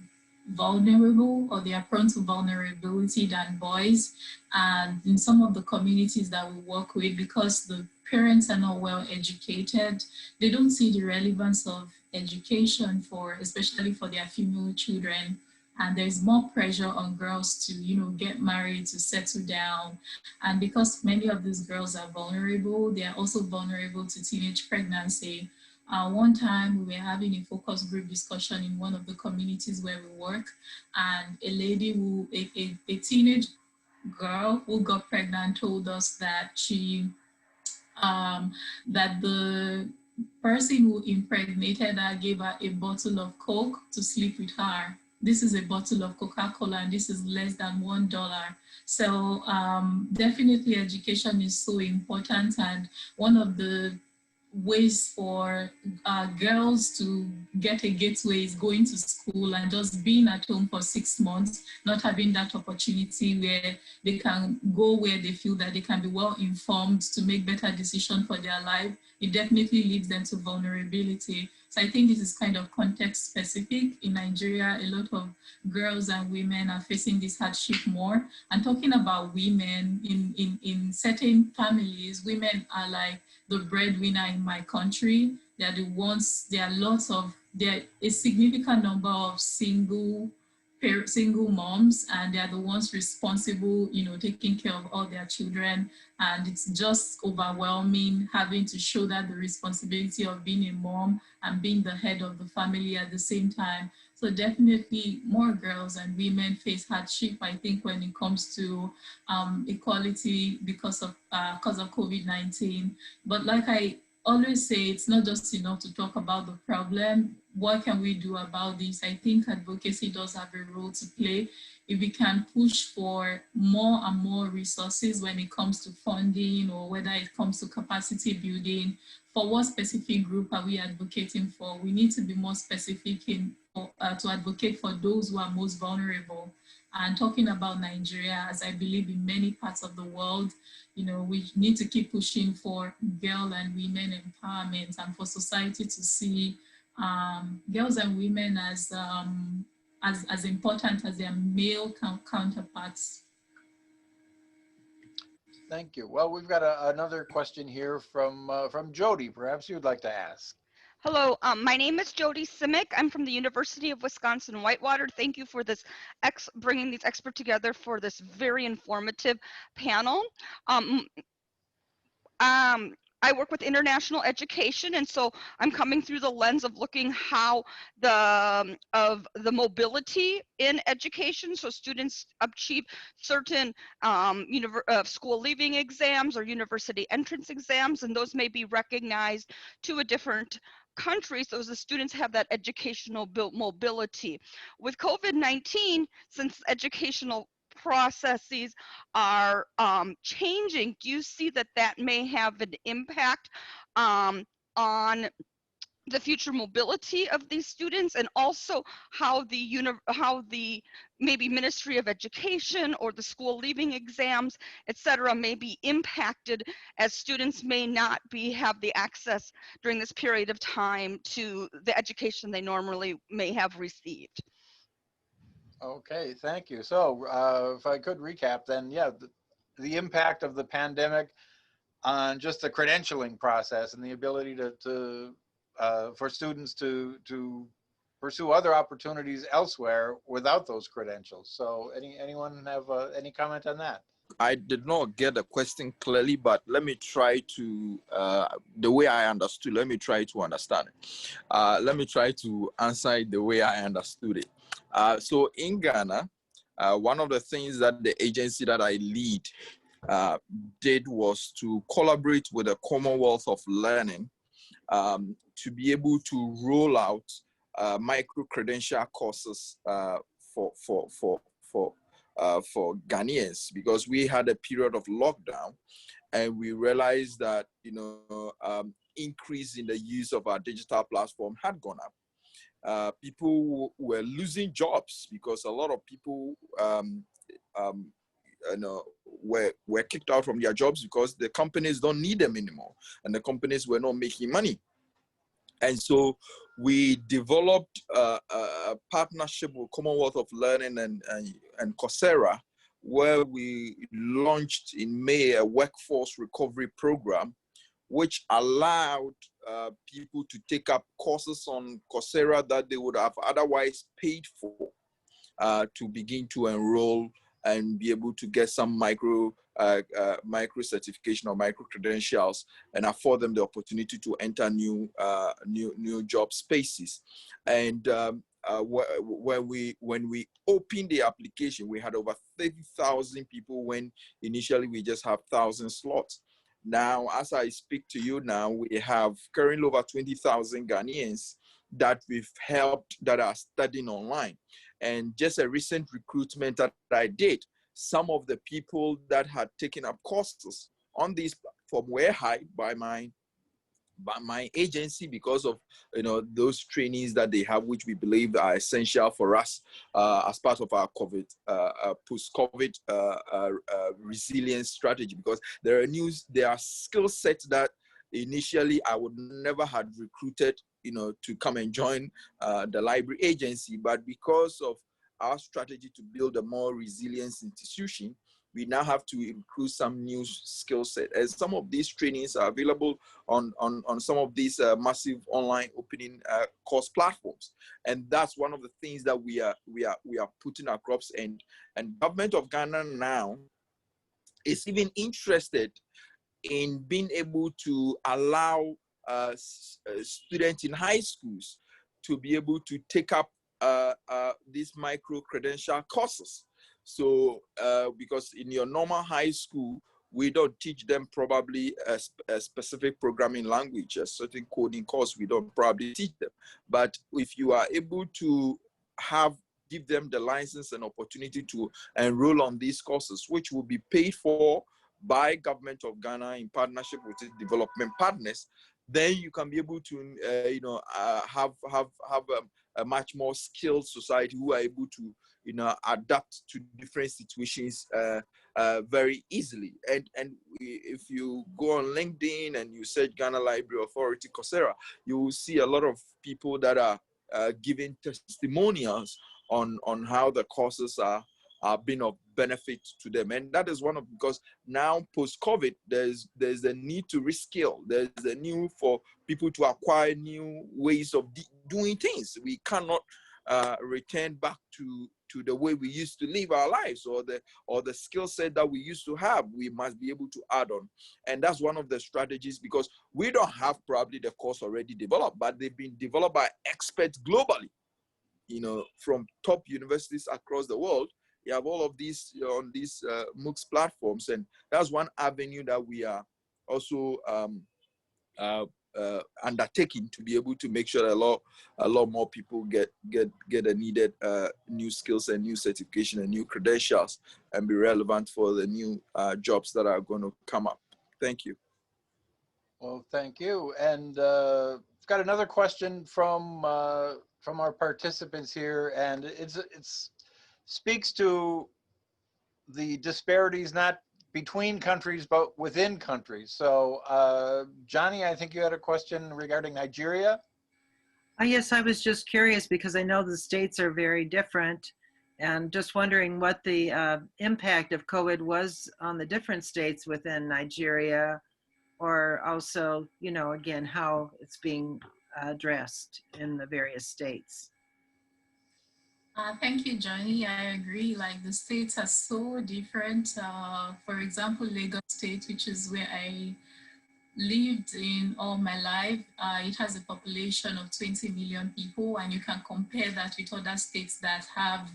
vulnerable, or they are prone to vulnerability than boys. And in some of the communities that we work with, because the parents are not well educated, they don't see the relevance of education for, especially for their female children. And there's more pressure on girls to, you know, get married, to settle down. And because many of these girls are vulnerable, they are also vulnerable to teenage pregnancy. One time we were having a focus group discussion in one of the communities where we work, and a lady who, a teenage girl who got pregnant told us that that the person who impregnated her gave her a bottle of Coke to sleep with her. This is a bottle of Coca-Cola, and this is less than $1. So definitely education is so important, and one of the ways for girls to get a gateway is going to school and just being at home for 6 months, not having that opportunity where they can go where they feel that they can be well informed to make better decisions for their life. It definitely leads them to vulnerability. So I think this is kind of context specific. In Nigeria, a lot of girls and women are facing this hardship more. And talking about women, in certain families, women are like the breadwinner in my country. They are the ones, there are a significant number of single moms, and they are the ones responsible, you know, taking care of all their children. And it's just overwhelming having to shoulder the responsibility of being a mom and being the head of the family at the same time. So definitely more girls and women face hardship, I think, when it comes to equality because of COVID-19. But like I always say, it's not just enough to talk about the problem. What can we do about this? I think advocacy does have a role to play. If we can push for more and more resources when it comes to funding, or whether it comes to capacity building, for what specific group are we advocating for? We need to be more specific to advocate for those who are most vulnerable. And talking about Nigeria, as I believe in many parts of the world, you know, we need to keep pushing for girl and women empowerment, and for society to see girls and women as important as their male counterparts. Thank you. Well, we've got another question here from Jody. Perhaps you'd like to ask. Hello, my name is Jody Simic. I'm from the University of Wisconsin-Whitewater. Thank you for this bringing these experts together for this very informative panel. Um, um, I work with international education, and so I'm coming through the lens of looking how of the mobility in education, so students achieve certain school leaving exams or university entrance exams, and those may be recognized to a different country, so the students have that educational mobility. With COVID-19, since educational processes are changing, do you see that that may have an impact on the future mobility of these students, and also how the maybe Ministry of Education or the school leaving exams, etc., may be impacted as students may not have the access during this period of time to the education they normally may have received? Okay, thank you. So if I could recap then, yeah, the impact of the pandemic on just the credentialing process and the ability for students to pursue other opportunities elsewhere without those credentials. So anyone have any comment on that? I did not get the question clearly, but let me try to, the way I understood, let me try to understand it. Let me try to answer it the way I understood it. So in Ghana, one of the things that the agency that I lead did was to collaborate with the Commonwealth of Learning to be able to roll out micro-credential courses for Ghanaians, because we had a period of lockdown and we realized that, increase in the use of our digital platform had gone up. People were losing jobs because a lot of people were kicked out from their jobs because the companies don't need them anymore and the companies were not making money. And so we developed a partnership with Commonwealth of Learning and Coursera, where we launched in May a workforce recovery program, which allowed people to take up courses on Coursera that they would have otherwise paid for to begin to enroll and be able to get some micro certification or micro credentials and afford them the opportunity to enter new job spaces. And when we opened the application, we had over 30,000 people when initially we just have 1,000 slots. Now, as I speak to you now, we have currently over 20,000 Ghanaians that we've helped that are studying online. And just a recent recruitment that I did, some of the people that had taken up courses on this platform were hired by my agency because of those trainings that they have, which we believe are essential for us as part of our post-COVID resilience strategy. Because there are skill sets that initially I would never have recruited to come and join the library agency, but because of our strategy to build a more resilient institution, we now have to include some new skill set. And some of these trainings are available on some of these massive online opening course platforms. And that's one of the things that we are putting across. And government of Ghana now is even interested in being able to allow students in high schools to be able to take up these micro-credential courses. So, because in your normal high school, we don't teach them probably a specific programming language, a certain coding course, we don't probably teach them. But if you are able to give them the license and opportunity to enroll on these courses, which will be paid for by government of Ghana in partnership with its development partners, then you can be able to, have a much more skilled society who are able to, adapt to different situations very easily. And if you go on LinkedIn and you search Ghana Library Authority Coursera, you will see a lot of people that are giving testimonials on how the courses are been of benefit to them. And that is one of, because now post-COVID, there's a need to reskill. There's a need for people to acquire new ways of doing things. We cannot return back to the way we used to live our lives, or the skill set that we used to have. We must be able to add on. And that's one of the strategies, because we don't have probably the course already developed, but they've been developed by experts globally, from top universities across the world. You have all of these on these MOOCs platforms, and that's one avenue that we are also undertaking, to be able to make sure that a lot more people get the needed new skills and new certification and new credentials, and be relevant for the new jobs that are going to come up. Thank you. Well, thank you. And I've got another question from our participants here, and it's speaks to the disparities, not between countries, but within countries. So Johnny, I think you had a question regarding Nigeria. Yes, I was just curious, because I know the states are very different, and just wondering what the impact of COVID was on the different states within Nigeria, or also, again, how it's being addressed in the various states. Thank you, Johnny. I agree. Like, the states are so different. For example, Lagos State, which is where I lived in all my life, it has a population of 20 million people, and you can compare that with other states that have,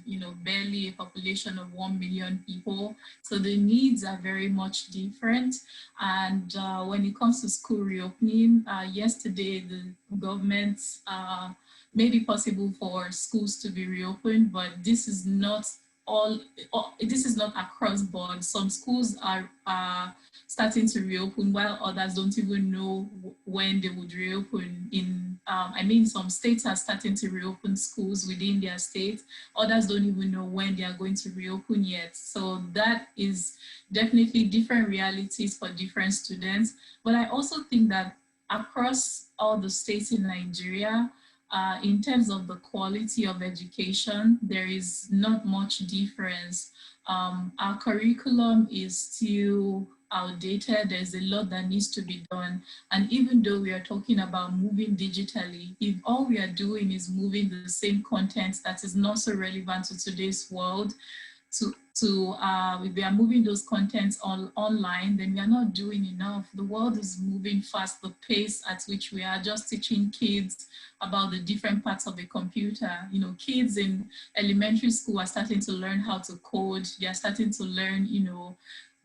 barely a population of 1 million people. So the needs are very much different. And when it comes to school reopening, yesterday the government made it possible for schools to be reopened, but this is not this is not across board. Some schools are starting to reopen, while others don't even know when they would reopen. Some states are starting to reopen schools within their state. Others don't even know when they are going to reopen yet. So that is definitely different realities for different students. But I also think that across all the states in Nigeria, in terms of the quality of education, there is not much difference. Our curriculum is still outdated. There's a lot that needs to be done. And even though we are talking about moving digitally, if all we are doing is moving the same content that is not so relevant to today's world, if we are moving those contents online, then we are not doing enough. The world is moving fast. The pace at which we are just teaching kids about the different parts of a computer. Kids in elementary school are starting to learn how to code. They are starting to learn,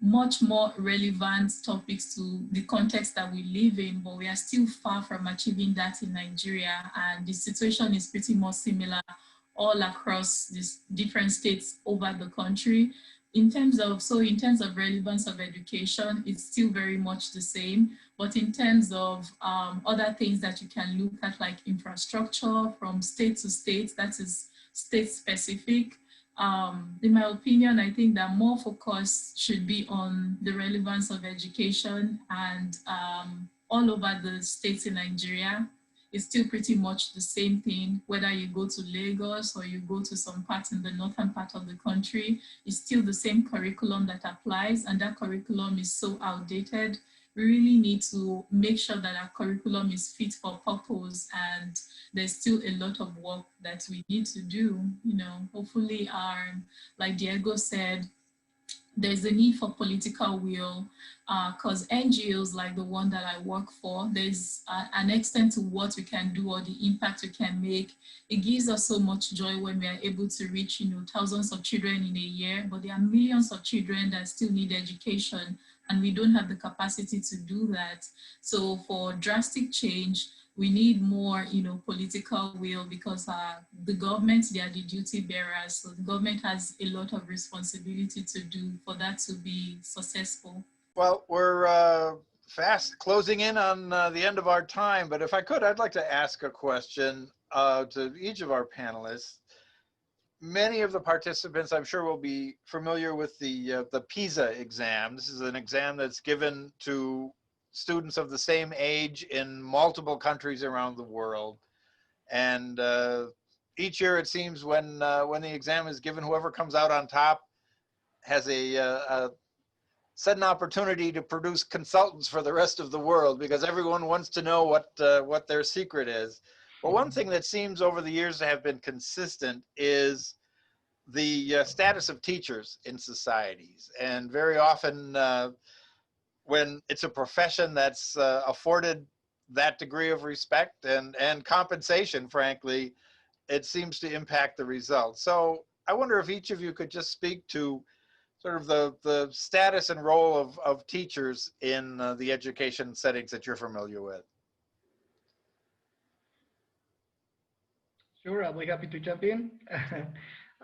much more relevant topics to the context that we live in, but we are still far from achieving that in Nigeria. And the situation is pretty much similar all across these different states over the country. In terms of relevance of education, it's still very much the same. But in terms of other things that you can look at, like infrastructure from state to state, that is state specific. In my opinion, I think that more focus should be on the relevance of education, and all over the states in Nigeria, it's still pretty much the same thing. Whether you go to Lagos or you go to some parts in the northern part of the country, it's still the same curriculum that applies, and that curriculum is so outdated. We really need to make sure that our curriculum is fit for purpose, and there's still a lot of work that we need to do. Hopefully, like Diego said, there's a need for political will, because NGOs like the one that I work for, there's an extent to what we can do or the impact we can make. It gives us so much joy when we are able to reach, thousands of children in a year, but there are millions of children that still need education, and we don't have the capacity to do that. So for drastic change, we need more, political will, because the government, they are the duty bearers. So the government has a lot of responsibility to do for that to be successful. Well, we're fast closing in on the end of our time, but if I could, I'd like to ask a question to each of our panelists. Many of the participants, I'm sure, will be familiar with the PISA exam. This is an exam that's given to students of the same age in multiple countries around the world. And each year, it seems, when the exam is given, whoever comes out on top has a sudden opportunity to produce consultants for the rest of the world, because everyone wants to know what their secret is. But one thing that seems over the years to have been consistent is the status of teachers in societies. And very often when it's a profession that's afforded that degree of respect and compensation, frankly, it seems to impact the results. So I wonder if each of you could just speak to sort of the status and role of teachers in the education settings that you're familiar with. Sure, I'll be happy to jump in.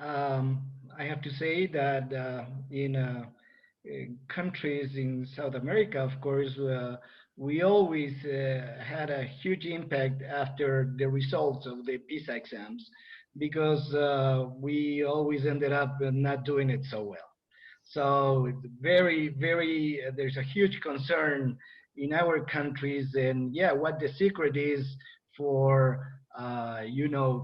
I have to say that in countries in South America, of course, we always had a huge impact after the results of the PISA exams, because we always ended up not doing it so well. So it's there's a huge concern in our countries, and yeah, what the secret is for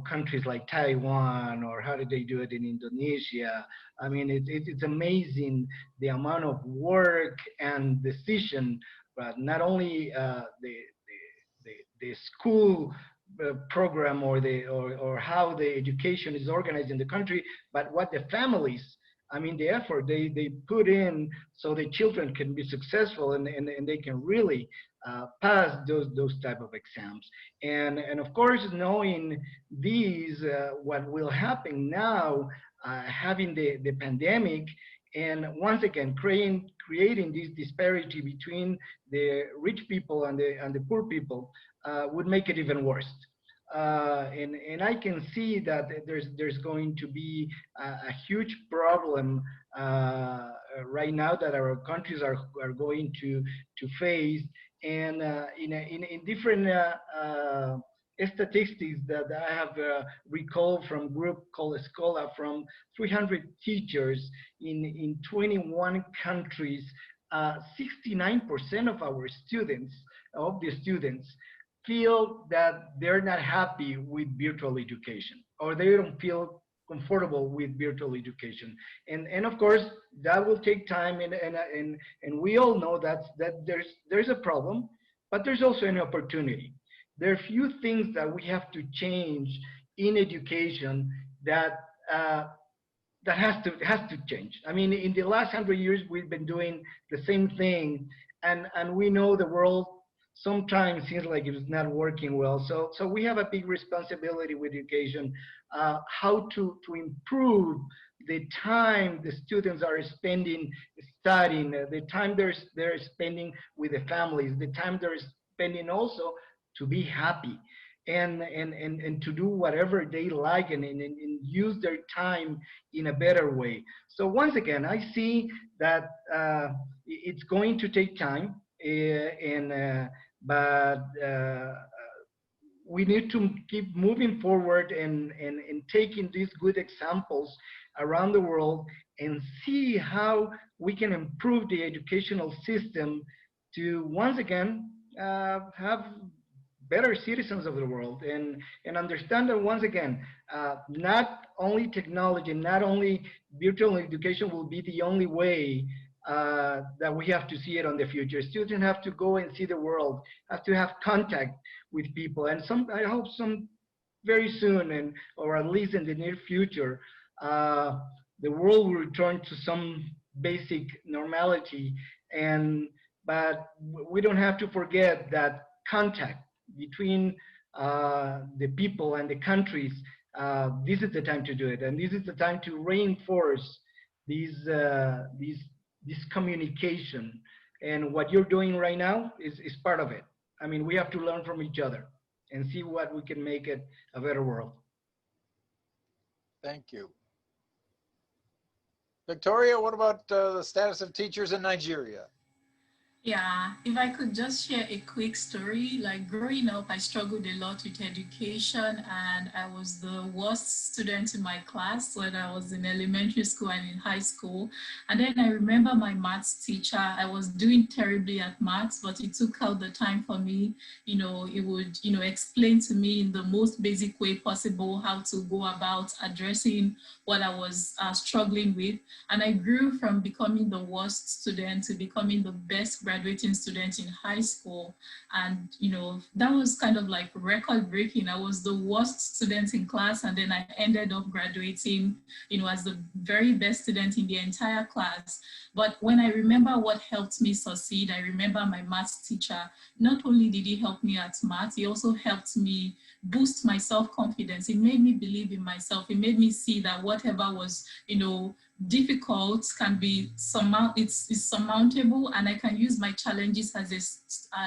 countries like Taiwan, or how did they do it in Indonesia. I mean, it's amazing the amount of work and decision, but not only the school program or how the education is organized in the country, but what the families, I mean, the effort they put in so the children can be successful and they can really pass those type of exams. And of course, knowing these, what will happen now, having the pandemic, and once again creating this disparity between the rich people and the poor people would make it even worse. And I can see that there's going to be a huge problem right now that our countries are going to face. And in different statistics that I have recalled from a group called Escola, from 300 teachers in 21 countries, 69% of our students, feel that they're not happy with virtual education, or they don't feel comfortable with virtual education. And of course, that will take time, and we all know that there's a problem, but there's also an opportunity. There are few things that we have to change in education that has to change. I mean, in the last 100 years, we've been doing the same thing, and we know the world sometimes seems like it's not working well. So we have a big responsibility with education, how to improve the time the students are spending studying, the time they're spending with the families, the time they're spending also to be happy and to do whatever they like and use their time in a better way. So once again, I see that it's going to take time, but we need to keep moving forward and taking these good examples around the world and see how we can improve the educational system to once again have better citizens of the world, and understand that once again, not only technology, not only virtual education will be the only way that we have to see it on the future. Students have to go and see the world, have to have contact with people, and I hope some very soon, or at least in the near future, the world will return to some basic normality. But we don't have to forget that contact between the people and the countries, this is the time to do it, and this is the time to reinforce this communication. And what you're doing right now is part of it. I mean, we have to learn from each other and see what we can make it a better world. Thank you. Victoria, what about the status of teachers in Nigeria? Yeah, if I could just share a quick story, like growing up, I struggled a lot with education and I was the worst student in my class when I was in elementary school and in high school. And then I remember my maths teacher, I was doing terribly at maths, but he took out the time for me. He would, explain to me in the most basic way possible how to go about addressing what I was struggling with. And I grew from becoming the worst student to becoming the best graduating student in high school. And, that was kind of like record breaking. I was the worst student in class, and then I ended up graduating, as the very best student in the entire class. But when I remember what helped me succeed, I remember my maths teacher. Not only did he help me at math, he also helped me boost my self-confidence. It made me believe in myself. It made me see that whatever was, difficult can be it's surmountable, and I can use my challenges as a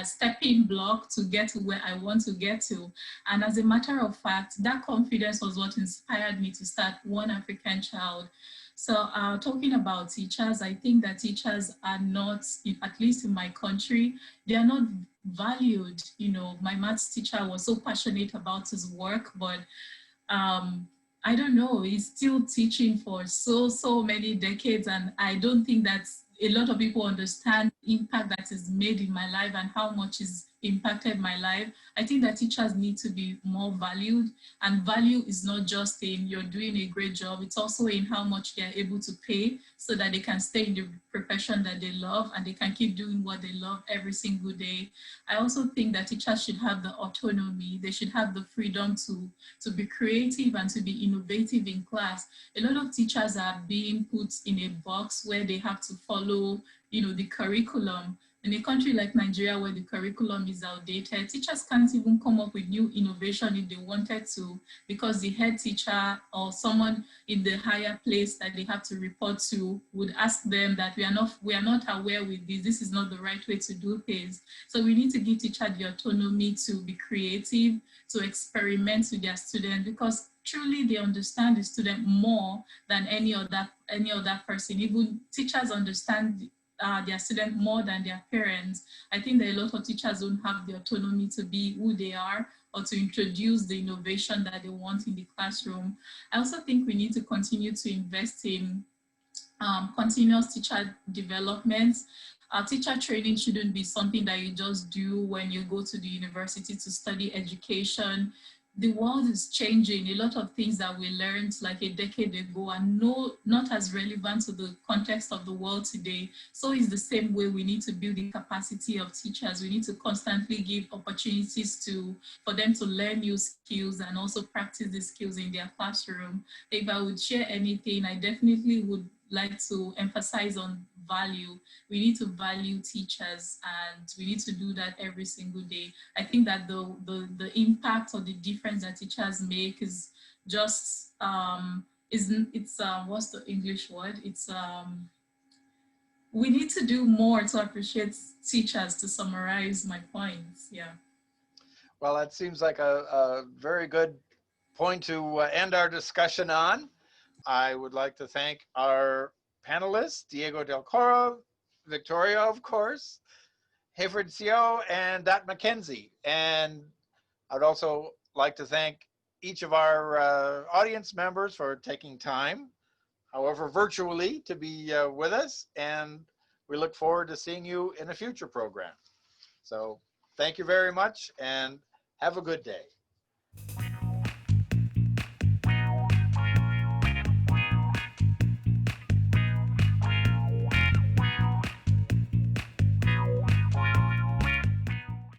stepping block to get to where I want to get to. And as a matter of fact, that confidence was what inspired me to start OneAfricanChild. So talking about teachers, I think that teachers are not, at least in my country, they are not valued. My maths teacher was so passionate about his work, but I don't know, he's still teaching for so many decades, and I don't think that a lot of people understand the impact that is made in my life and how much is impacted my life. I think that teachers need to be more valued, and value is not just in you're doing a great job, it's also in how much they're able to pay so that they can stay in the profession that they love and they can keep doing what they love every single day. I also think that teachers should have the autonomy, they should have the freedom to be creative and to be innovative in class. A lot of teachers are being put in a box where they have to follow, the curriculum. In a country like Nigeria, where the curriculum is outdated, teachers can't even come up with new innovation if they wanted to, because the head teacher or someone in the higher place that they have to report to would ask them that we are not aware with this. This is not the right way to do things. So we need to give teachers the autonomy to be creative, to experiment with their students, because truly they understand the student more than any other person. Even teachers understand their student more than their parents. I think that a lot of teachers don't have the autonomy to be who they are or to introduce the innovation that they want in the classroom. I also think we need to continue to invest in continuous teacher development. Teacher training shouldn't be something that you just do when you go to the university to study education. The world is changing. A lot of things that we learned like a decade ago are not as relevant to the context of the world today. So it's the same way we need to build the capacity of teachers. We need to constantly give opportunities for them to learn new skills and also practice the skills in their classroom. If I would share anything, I definitely would like to emphasize on value. We need to value teachers, and we need to do that every single day. I think that the impact or the difference that teachers make is just what's the English word? We need to do more to appreciate teachers, to summarize my points. Yeah. Well, that seems like a very good point to end our discussion on. I would like to thank our panelists, Diego del Coro, Victoria, of course, Hayford Siaw, and McKenzie. And I'd also like to thank each of our audience members for taking time, however virtually, to be with us. And we look forward to seeing you in a future program. So thank you very much and have a good day.